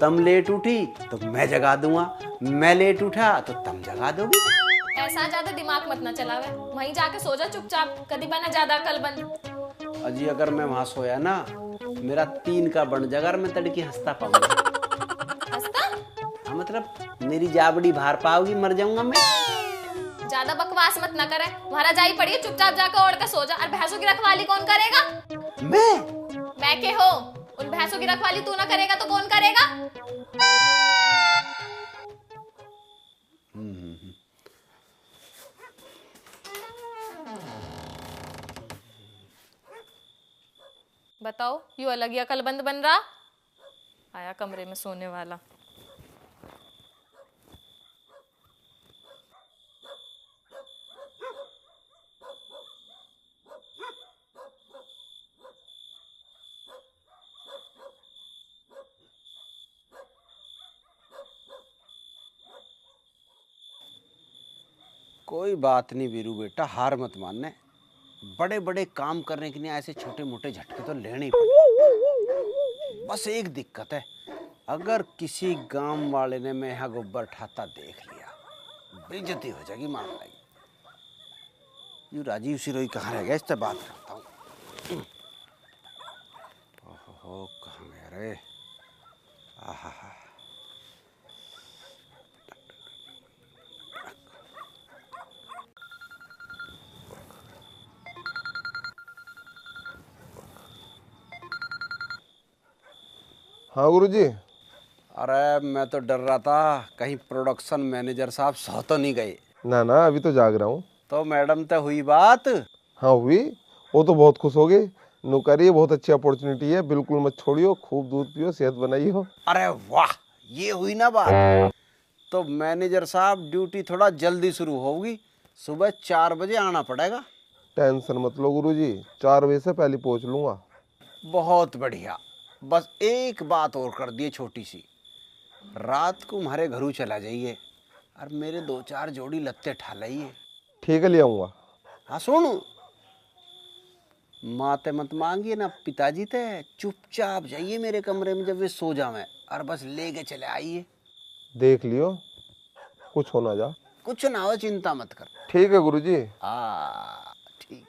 Speaker 10: तुम लेट उठी तो मैं जगा दूंगा, मैं लेट उठा तो तुम जगा दोगी।
Speaker 5: ऐसा ज्यादा दिमाग मत ना चलावे, वहीं जाके सो जा चुपचाप, कभी बना ज्यादा अकलमंद।
Speaker 10: अजी अगर मैं वहां सोया ना, मेरा 3 का बन जाएगा और मैं तड़के हंसता पाऊंगा।
Speaker 5: हंसता?
Speaker 10: हाँ मतलब मेरी जाबड़ी बाहर पाओगी, मर जाऊंगा मैं।
Speaker 5: ज्यादा बकवास मत ना करे, वहां जाई पड़ी है, चुपचाप जाकर ओढ़ के सो जा। और भैंसों की रखवाली कौन करेगा?
Speaker 10: मैं
Speaker 5: के हो? उन भैंसों की रखवाली तू ना करेगा तो कौन करेगा? बताओ, यू अलग ही अकलबंद बन रहा, आया कमरे में सोने वाला।
Speaker 10: कोई बात नहीं वीरू बेटा, हार मत मानने। बड़े बड़े काम करने के लिए ऐसे छोटे मोटे झटके तो लेने ही पड़े। बस एक दिक्कत है, अगर किसी गांव वाले ने मैं यहाँ गोबर ठाता देख लिया, बेइज्जती हो जाएगी मामला। यू राजीव सिरोही कहाँ रह गया, इससे बात करता हूँ। ओहो कहाँ गया रे? आहा
Speaker 13: हाँ गुरुजी।
Speaker 10: अरे मैं तो डर रहा था कहीं प्रोडक्शन मैनेजर साहब सो तो नहीं गए।
Speaker 13: ना ना अभी तो जाग रहा हूँ।
Speaker 10: तो मैडम तो हुई बात?
Speaker 13: हाँ हुई, वो तो बहुत खुश हो गई। नौकरी बहुत अच्छी अपॉर्चुनिटी है, बिल्कुल मत छोड़ियो, खूब दूध पियो, सेहत बनाइयो।
Speaker 10: अरे वाह, ये हुई ना बात। तो मैनेजर साहब ड्यूटी थोड़ा जल्दी शुरू होगी, सुबह 4 बजे आना पड़ेगा।
Speaker 13: टेंशन मत लो गुरुजी, 4 बजे से पहले पहुँच लूंगा।
Speaker 10: बहुत बढ़िया। बस एक बात और कर दिए छोटी सी, रात को हमारे घरों चला जाइए और मेरे 2-4 जोड़ी लत्ते ठालाइए।
Speaker 13: ठीक है, ले आऊंगा।
Speaker 10: हाँ सुन, माते मत मांगिए ना पिताजी थे, चुपचाप जाइए मेरे कमरे में जब वे सो जावे और बस लेके चले आइए।
Speaker 13: देख लियो कुछ हो ना जा।
Speaker 10: कुछ ना हो, चिंता मत कर।
Speaker 13: ठीक है गुरुजी।
Speaker 10: हाँ ठीक।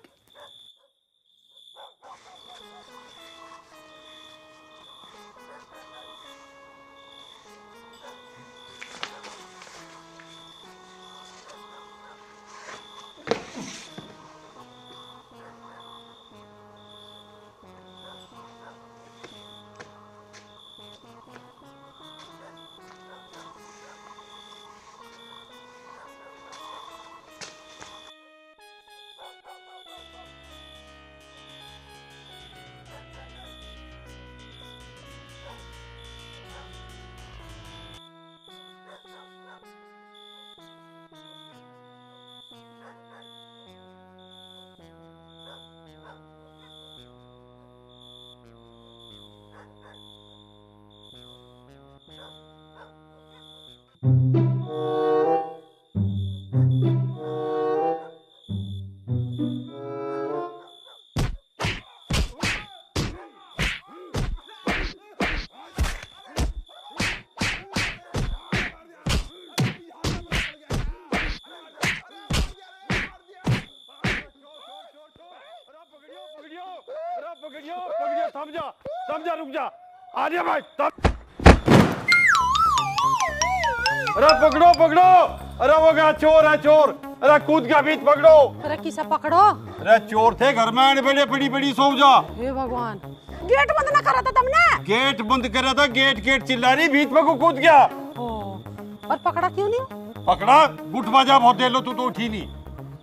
Speaker 3: थम जा रुक जा आ जा भाई अरे पकड़ो पकड़ो अरे वो क्या चोर है चोर अरे कूद गया बीच पकड़ो
Speaker 2: अरे किसे पकड़ो
Speaker 3: अरे चोर थे घर में आने बड़े बड़ी बड़ी सो जा
Speaker 2: हे भगवान गेट बंद ना करा था तुमने
Speaker 3: गेट बंद करा था गेट गेट चिल्ला रही बीच में को कूद गया
Speaker 2: और पकड़ा क्यों नहीं
Speaker 3: पकड़ा गुट बाजा बहुत दे लो तू तो उठी नहीं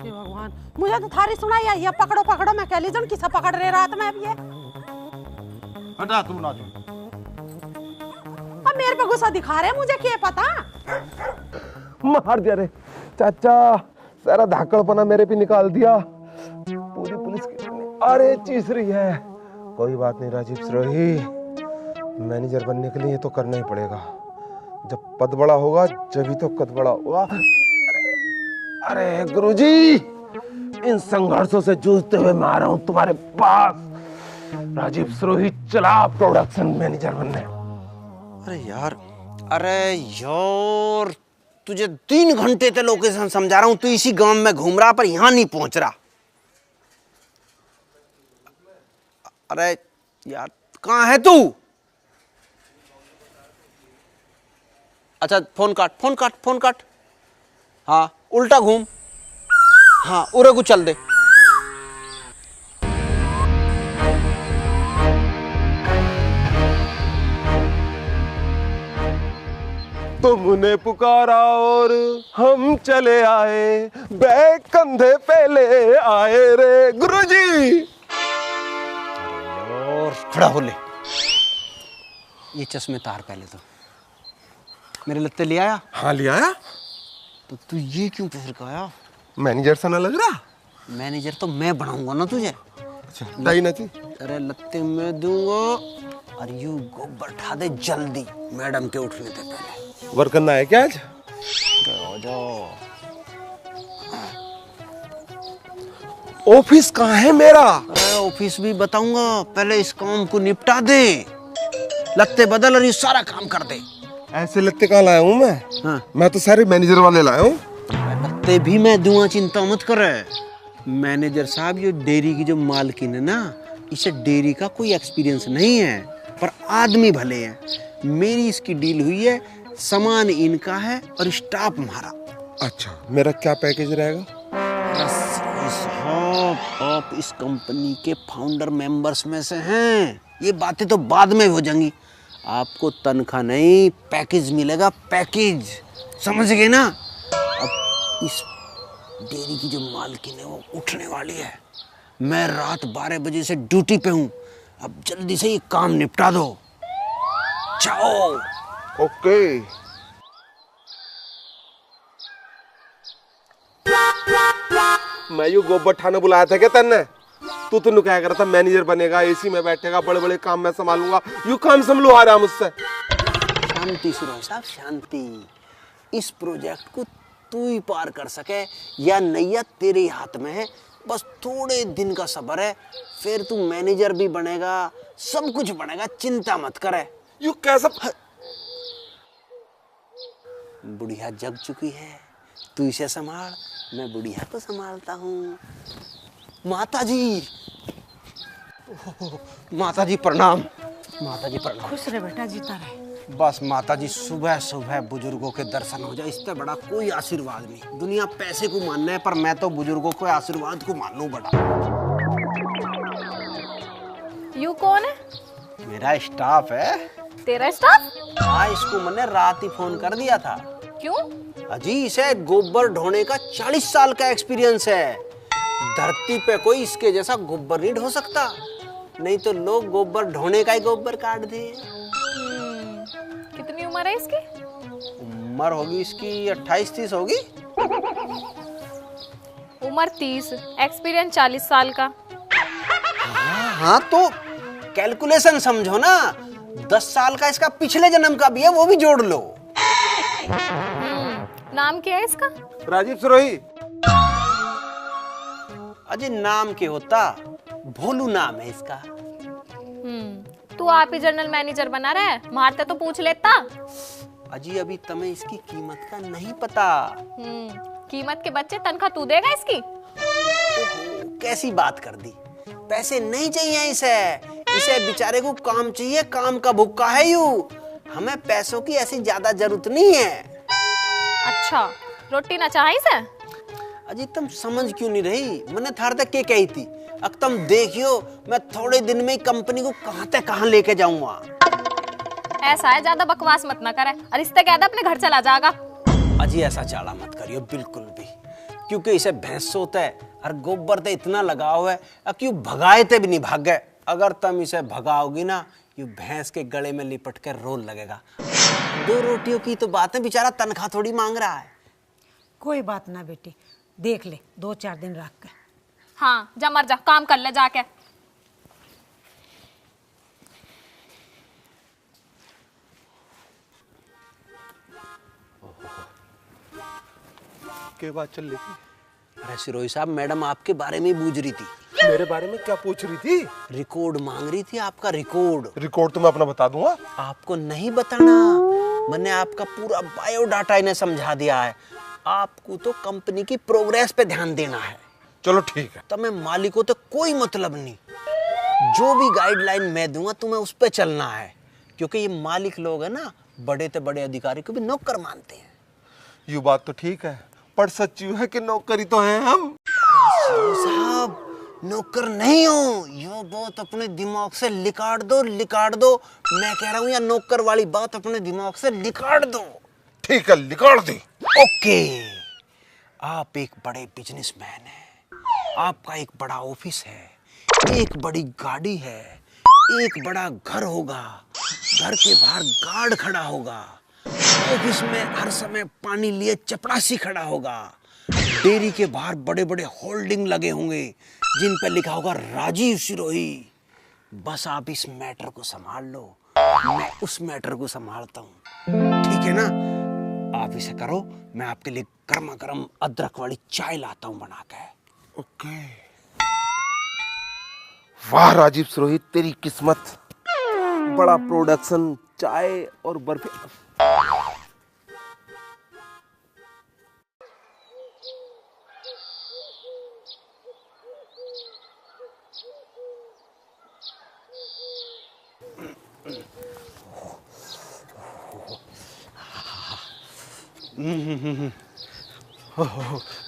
Speaker 2: हे भगवान मुझे तो थारी सुनाई आई ये पकड़ो पकड़ो मैं कह लीजन किसे पकड़ रहे रात में अब ये
Speaker 3: हटा तू ना
Speaker 2: अब मेरे पे गुस्सा दिखा रहे मुझे क्या पता
Speaker 13: मार दिया रे चाचा सारा धाकड़पना मेरे पे निकाल दिया पूरी पुलिस की अरे चीस रही है कोई बात नहीं राजीव सरोही मैनेजर बनने के लिए ये तो करना ही पड़ेगा जब पद बड़ा होगा जब तो कद बड़ा होगा अरे गुरुजी इन संघर्षों से जूझते हुए मैं आ रहा हूं तुम्हारे पास राजीव सरोही चला प्रोडक्शन मैनेजर बनने
Speaker 10: अरे यार तुझे 3 घंटे से लोकेशन समझा रहा हूं तू इसी गांव में घूम रहा पर यहां नहीं पहुंच रहा अरे यार कहां है तू अच्छा फोन काट हाँ उल्टा घूम हाँ उरे को चल दे
Speaker 13: तुमने पुकारा और हम चले आए बैग कंधे पे ले आए रे गुरुजी
Speaker 10: और खड़ा हो ले ये चश्मे तार पहले तो मेरे लत्ते ले आया
Speaker 13: हाँ ले आया
Speaker 10: तो तू ये क्यों पहन कर आया
Speaker 13: मैनेजर सा ना लग रहा
Speaker 10: मैनेजर तो मैं बनाऊंगा ना तुझे
Speaker 13: नहीं ना थी
Speaker 10: अरे लत्ते में दूंगा और यू गोबर ठा दे जल्दी मैडम के उठने से पहले
Speaker 13: वर्क करना है क्या आज
Speaker 10: जाओ
Speaker 13: ऑफिस कहाँ है मेरा
Speaker 10: अरे ऑफिस भी बताऊंगा पहले इस काम को निपटा दे लत्ते बदल और ये सारा काम कर दे
Speaker 13: ऐसे लत्ते कहाँ लाया हूँ मैं
Speaker 10: हाँ।
Speaker 13: मैं तो सारे मैनेजर वाले लाया हूँ
Speaker 10: लत्ते भी मैं दूंगा चिंता मत कर मैनेजर साहब ये डेयरी की जो मालकिन है ना इसे डेयरी का कोई एक्सपीरियंस नहीं है पर आदमी भले हैं मेरी इसकी डील हुई है सामान इनका है और स्टाफ हमारा
Speaker 13: अच्छा मेरा क्या पैकेज रहेगा
Speaker 10: आप इस कंपनी के फाउंडर मेंबर्स में से हैं ये बातें तो बाद में हो जाएंगी आपको तनख्वाह नहीं पैकेज मिलेगा पैकेज समझ गए ना अब इस डेयरी की जो मालकिन है वो उठने वाली है मैं रात 12 बजे से ड्यूटी पे हूँ अब जल्दी से ये काम निपटा दो जाओ
Speaker 13: ओके मैं यू गोबर ठाने बुलाया था क्या तन्ने तू तो क्या कर रहा था मैनेजर बनेगा एसी में बैठेगा बड़े बड़े काम मैं संभालूंगा यू काम संभलवा रहा मुझसे
Speaker 10: शांति सुरो साहब शांति इस प्रोजेक्ट को तू ही पार कर सके या नैया तेरे हाथ में है बस थोड़े दिन का सब्र है फिर तू मैनेजर भी बनेगा सब कुछ बनेगा चिंता मत करे
Speaker 13: यू कैसा
Speaker 10: बुढ़िया जग चुकी है तू इसे संभाल मैं बुढ़िया को संभालता हूँ माता जी प्रणाम
Speaker 6: खुश रहे बेटा जीता रहे
Speaker 10: बस माता जी सुबह सुबह बुजुर्गों के दर्शन हो जाए इससे बड़ा कोई आशीर्वाद नहीं दुनिया पैसे को मानना है पर मैं तो बुजुर्गों के आशीर्वाद को मान लूं बड़ा
Speaker 5: यू कौन है
Speaker 10: मेरा स्टाफ है
Speaker 5: तेरा स्टाफ
Speaker 10: हाँ इसको मैंने रात ही फोन कर दिया था
Speaker 5: क्यों
Speaker 10: अजी इसे गोबर ढोने का 40 साल का एक्सपीरियंस है धरती पे कोई इसके जैसा गोबर नहीं ढो सकता नहीं तो लोग गोबर ढोने का ही गोबर काट दे
Speaker 5: कितनी उम्र है इसकी
Speaker 10: उम्र होगी इसकी 28-30 होगी
Speaker 5: उम्र 30 एक्सपीरियंस 40 साल का
Speaker 10: हाँ तो कैलकुलेशन समझो ना 10 साल का इसका पिछले जन्म का भी है वो भी जोड़ लो
Speaker 5: नाम क्या है इसका
Speaker 13: राजीव सरोही
Speaker 10: अजय नाम के होता भोलू नाम है इसका
Speaker 5: तू आप ही जनरल मैनेजर बना रहा है मारते तो पूछ लेता
Speaker 10: अजी अभी तुम्हें इसकी कीमत का नहीं पता
Speaker 5: कीमत के बच्चे तनख्वाह तू देगा इसकी
Speaker 10: कैसी बात कर दी पैसे नहीं चाहिए इसे। इसे बेचारे को काम चाहिए, काम का भूखा है यू। हमें पैसों की ऐसी ज्यादा जरूरत नहीं है।
Speaker 5: अच्छा, रोटी ना चाहिए से?
Speaker 10: अजी तुम समझ क्यों नहीं रही? मैंने थार तक क्या कही थी? अब तुम देखियो, मैं थोड़े दिन में ही कंपनी को कहां तक कहां लेके जाऊंगा।
Speaker 5: ऐसा है, ज्यादा बकवास मत ना करे और इससे कह दे अपने घर चला जाएगा।
Speaker 10: अजी ऐसा चाला मत करियो बिल्कुल भी, क्योंकि इसे भैंस होता है और गोबर ते इतना लगाव है, क्यों भगाए ते भी नहीं भाग गए। अगर तुम इसे भगाओगी ना, ये भैंस के गले में लिपट कर रोल लगेगा। 2 रोटियों की तो बात है, बेचारा तनख्वाह थोड़ी मांग रहा है।
Speaker 6: कोई बात ना बेटी, देख ले 2-4 दिन रख कर।
Speaker 5: हाँ, जा मर जा, काम कर ले जाके।
Speaker 13: क्या बात चल रही थी?
Speaker 10: अरे सिरोही साहब, मैडम आपके बारे में पूछ रही थी।
Speaker 13: मेरे बारे में क्या पूछ रही थी?
Speaker 10: रिकॉर्ड मांग रही थी, आपका रिकॉर्ड।
Speaker 13: रिकॉर्ड तो मैं अपना बता दूंगा।
Speaker 10: आपको नहीं बताना, मैंने आपका पूरा बायोडाटा इन्हें समझा दिया है। आपको तो कंपनी की प्रोग्रेस पे ध्यान देना है।
Speaker 13: चलो ठीक है।
Speaker 10: तुम्हें मालिकों तो कोई मतलब नहीं, जो भी गाइडलाइन मैं दूंगा तुम्हें उस पे चलना है, क्योंकि ये मालिक लोग है ना, बड़े से बड़े अधिकारी को भी नौकर मानते हैं।
Speaker 13: ये बात तो ठीक है, पर सच यूं है कि नौकरी तो हैं हम।
Speaker 10: साहब नौकर नहीं हो, यो बात अपने दिमाग से निकाल दो, निकाल दो। मैं कह रहा हूँ या नौकर वाली बात अपने दिमाग से निकाल दो।
Speaker 13: ठीक है, निकाल दी।
Speaker 10: ओके, आप एक बड़े बिजनेसमैन हैं, आपका एक बड़ा ऑफिस है, एक बड़ी गाड़ी है, एक बड़ा घर होगा, घर के बाहर गार्ड खड़ा होगा, ऑफिस में हर समय पानी लिए चपरासी खड़ा होगा, डेयरी के बाहर बड़े बड़े होल्डिंग लगे होंगे जिन पर लिखा होगा राजीव सिरोही। बस आप इस मैटर को संभाल लो, मैं उस मैटर को संभालता हूँ, ठीक है ना? आप इसे करो, मैं आपके लिए गर्मा गर्म अदरक वाली चाय लाता हूँ बना के।
Speaker 13: ओके। वाह राजीव सिरोही, तेरी किस्मत। बड़ा प्रोडक्शन, चाय और बर्फी।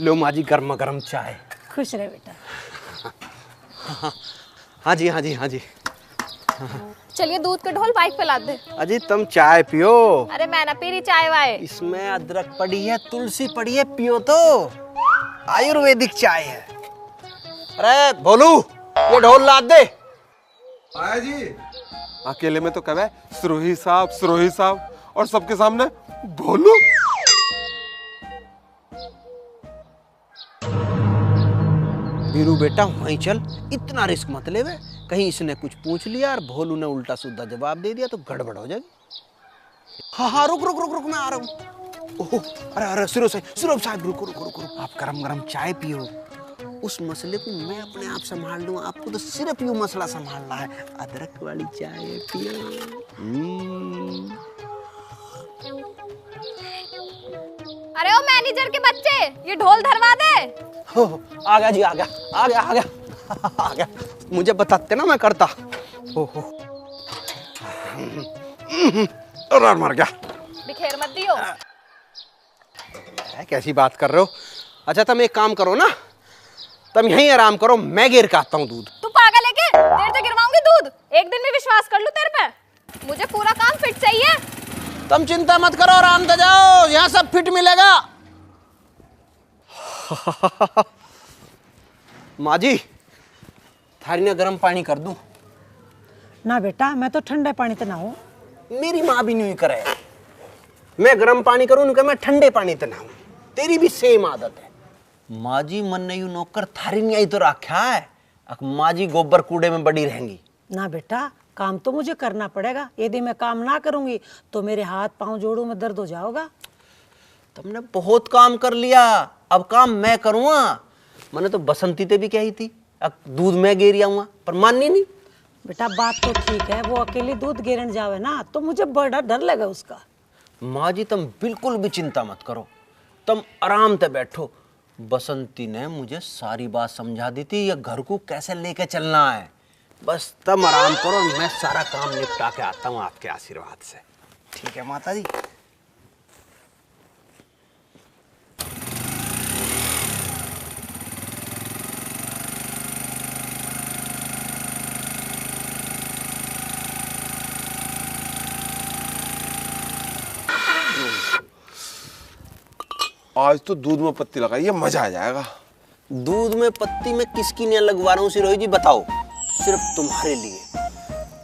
Speaker 10: लो माँ जी, गर्मा गर्म चाय।
Speaker 6: खुश रहे बेटा।
Speaker 10: हाँ जी, हाँ जी, हाँ जी।
Speaker 5: चलिए दूध के ढोल बाइक पे ला दे।
Speaker 10: अजी तुम चाय पियो।
Speaker 5: अरे मैं ना पी रही चाय वाय।
Speaker 10: इसमें अदरक पड़ी है, तुलसी पड़ी है, पियो तो। आयुर्वेदिक चाय है। अरे भोलू, ये ढोल ला दे।
Speaker 13: आया जी। अकेले में तो कह रहा है सिरोही साहब, और सबके सामने भोलू।
Speaker 10: बीरू बेटा वहीं चल, इतना रिस्क मत ले। कहीं इसने कुछ पूछ लिया और भोलू ने उल्टा सीधा जवाब दे दिया तो गड़बड़ हो जाएगी। हाँ हाँ, रुक रुक रुक रुक, मैं आ रहा हूँ। ओहो, अरे अरे सिरोही साहब, रुको रुको रुको, आप गरम गरम चाय पियो। उस मसले को मैं अपने आप संभाल लूँ, आपको तो सिर्फ यूं मसला संभालना है। अदरक वाली चाय पियो।
Speaker 5: अरे ओ मैनेजर के बच्चे, ये ढोल धरवा दे।
Speaker 10: हो, आ गया जी, आ गया। मुझे बताते ना, मैं करता। हो और मर गया।
Speaker 5: बिखेर मत दियो।
Speaker 10: कैसी बात कर रहे हो? अच्छा तुम एक काम करो ना, तुम यहीं आराम करो, मैं गिर के आता हूँ दूध।
Speaker 5: तू पागल है क्या? तेरे से गिरवाऊंगी दूध? एक दिन में विश्वास कर लूं तेरे पे? मुझे पूरा काम फिट चाहिए।
Speaker 10: तुम चिंता मत करो, आराम से जाओ, यहाँ सब फिट मिलेगा। माँ जी, थारी ने गर्म पानी कर दूं?
Speaker 6: ना बेटा, मैं तो ठंडे पानी तो ना हूँ।
Speaker 10: मेरी माँ भी नहीं करे, मैं गर्म पानी करूँ, उनका मैं ठंडे पानी तो ना हूँ। तेरी भी सेम आदत है। माँ जी मन नहीं नौकर थारी नहीं आई तो रखा है। माँ जी गोबर कूड़े में बड़ी रहेंगी।
Speaker 6: ना बेटा, काम तो मुझे करना पड़ेगा। यदि मैं काम ना करूंगी तो मेरे हाथ पांव जोड़ों में दर्द हो जाएगा।
Speaker 10: तुमने बहुत काम कर लिया, अब काम मैं करूँगा। मैंने तो बसंती ते भी कही थी अब दूध मैं गेर आऊंगा, पर माननी नहीं।
Speaker 6: बेटा बात तो ठीक है, वो अकेली दूध गेरन जावे ना तो मुझे बड़ा डर लगा उसका।
Speaker 10: माँ जी तुम बिल्कुल भी चिंता मत करो, तुम आराम से बैठो, बसंती ने मुझे सारी बात समझा दी थी, ये घर को कैसे लेके चलना है। बस तुम आराम करो, मैं सारा काम निपटा के आता हूँ आपके आशीर्वाद से। ठीक है माता जी।
Speaker 13: आज तो दूध में पत्ती लगाइए, मजा आ जाएगा।
Speaker 10: दूध में पत्ती में किसकी नहीं लगवा रहा हूँ सिरोही जी, बताओ। सिर्फ तुम्हारे लिए,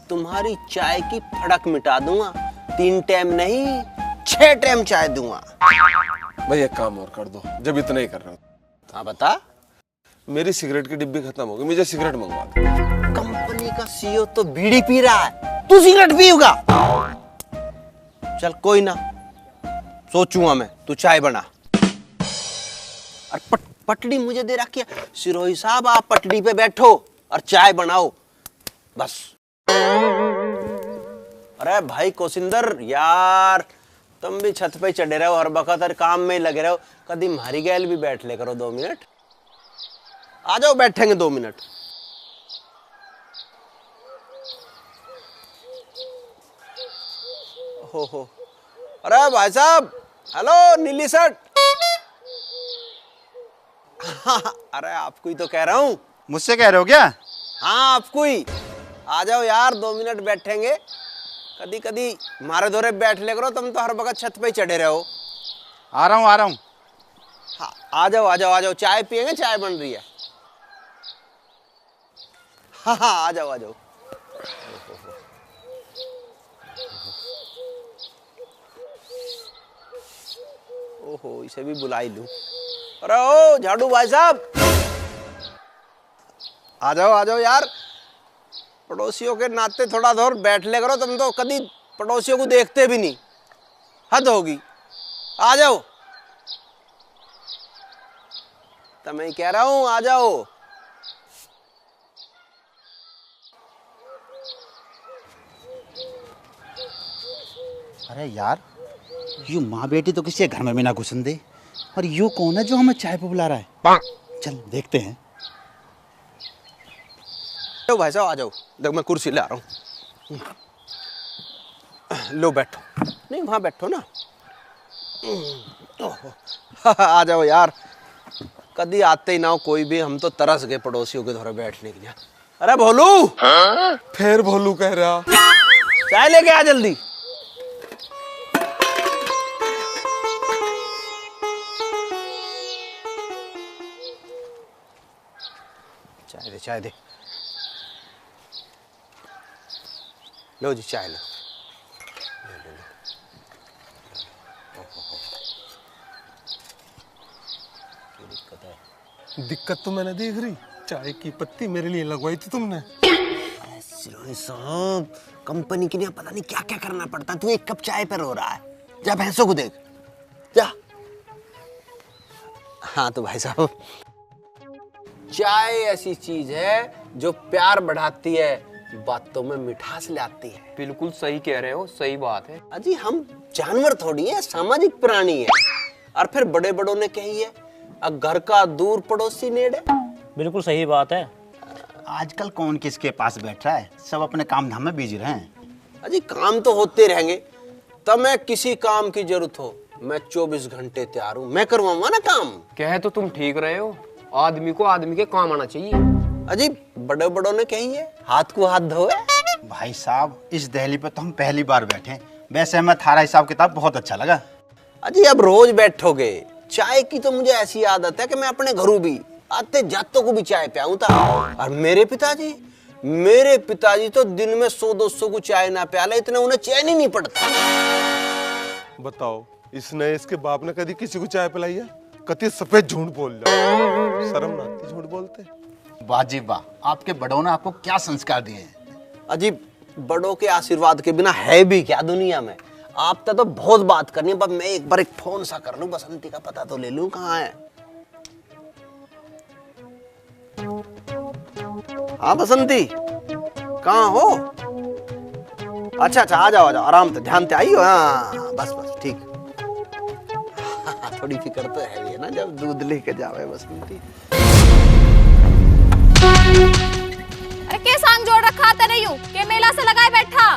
Speaker 10: तुम्हारी चाय की फड़क मिटा दूंगा। 3 टाइम नहीं 6 टाइम चाय दूंगा।
Speaker 13: भाई एक काम और कर दो, जब इतना ही कर रहा हूँ।
Speaker 10: हाँ बता।
Speaker 13: मेरी सिगरेट की डिब्बी खत्म हो गई, मुझे सिगरेट मंगवा दो।
Speaker 10: कंपनी का सीईओ तो बीड़ी पी रहा है, तू सिगरेट पिएगा? चल कोई ना, सोचूंगा मैं, तू चाय बना। और पटड़ी मुझे दे रखी है। सिरोही साहब आप पटड़ी पे बैठो और चाय बनाओ बस। अरे भाई कोसिंदर यार, तुम भी छत पे चढ़े रहो हर वक्त और काम में लगे रहो। कभी हमारी गैल भी बैठ ले करो 2 मिनट। आ जाओ, बैठेंगे 2 मिनट। हो अरे भाई साहब, हेलो नीली शर्ट। अरे आपको ही तो कह रहा हूँ।
Speaker 4: मुझसे कह रहे हो क्या?
Speaker 10: हाँ आपको ही। आ जाओ यार, 2 मिनट बैठेंगे। कदी कदी हमारे दौरे बैठ ले करो, तुम तो हर वक्त छत पे ही चढ़े रहो।
Speaker 4: आ रहा हूँ आ रहा हूँ।
Speaker 10: हाँ आ जाओ आ जाओ आ जाओ, चाय पियेंगे, चाय बन रही है। हाँ हाँ आ जाओ आ जाओ। ओहो, इसे भी बुला ही लूं। अरे ओ झाड़ू भाई साहब, आ जाओ यार। पड़ोसियों के नाते थोड़ा देर बैठ ले करो, तुम तो कभी पड़ोसियों को देखते भी नहीं, हद होगी। आ जाओ, तो मैं कह रहा हूं आ जाओ।
Speaker 4: अरे यार, यू माँ बेटी तो किसी घर में भी ना घुसन दे, और यू कौन है जो हमें चाय पे बुला रहा है? चल देखते हैं।
Speaker 10: तो भाई साहब आ जाओ, देख मैं कुर्सी ले आ रहा हूँ। लो बैठो। नहीं वहां बैठो ना। आ जाओ यार, कभी आते ही ना हो कोई भी, हम तो तरस गए पड़ोसियों के धोरे बैठने के लिए। अरे भोलू।
Speaker 13: फिर भोलू कह रहा,
Speaker 10: चाय लेके आ जल्दी। चाय दे। लो जी चाय लो।
Speaker 13: दिक्कत तो मैंने देख रही, चाय की पत्ती मेरे लिए लगवाई थी तुमने।
Speaker 10: सिरोही साहब, कंपनी के लिए पता नहीं क्या क्या करना पड़ता है। तू 1 कप चाय पर रो रहा है, जा भैंसों को देख जा। हाँ तो भाई साहब, चाय ऐसी चीज है जो प्यार बढ़ाती है, बातों में मिठास लाती है।
Speaker 8: बिल्कुल सही कह रहे हो, सही बात है।
Speaker 10: अजी हम जानवर थोड़ी है, सामाजिक प्राणी है। और फिर बड़े बड़ों ने कही है, घर का दूर पड़ोसी नेड़े।
Speaker 9: बिल्कुल सही बात है।
Speaker 4: आजकल कौन किसके पास बैठ रहा है, सब अपने काम धाम में बिजी रहे हैं।
Speaker 10: अजी काम तो होते रहेंगे, तब मैं किसी काम की जरूरत हो, मैं 24 घंटे तैयार हूँ, मैं करवाऊंगा ना काम।
Speaker 8: कहे तो तुम ठीक रहे हो, आदमी को आदमी के काम आना चाहिए।
Speaker 10: अजी बड़े बड़ों ने कही है, हाथ को हाथ धोए।
Speaker 4: भाई साहब, इस दहली पे तो हम पहली बार बैठे, वैसे हमें थारा हिसाब किताब बहुत अच्छा लगा।
Speaker 10: अजी अब रोज बैठोगे, चाय की तो मुझे ऐसी आदत है कि मैं अपने घरों भी आते जातों को भी चाय पियाऊं था। और मेरे पिताजी तो दिन में 100-200 को चाय ना प्याले, इतने उन्हें चैन ही नहीं पड़ता।
Speaker 13: बताओ, इसने इसके बाप ने कभी किसी को चाय पिलाई है? कति सफेद झूठ बोल जाओ, शर्म ना आती झूठ बोलते।
Speaker 4: वाह जी वाह, आपके बड़ों ने आपको क्या संस्कार दिए हैं?
Speaker 10: अजी बड़ों के आशीर्वाद के बिना है भी क्या दुनिया में। आप तो बहुत बात करनी है, पर मैं एक बार फोन सा कर लूं, बसंती का पता तो ले लूं कहाँ है। हाँ बसंती, कहाँ हो? अच्छा आ जाओ आराम से, ध्यान से आई हो। हाँ बस ठीक। थोड़ी फिक्र तो है ही ना जब दूध लेके जावे बसंती।
Speaker 5: अरे के सांग जोड़ रखा था नहीं हूँ के मेला से लगाए बैठा।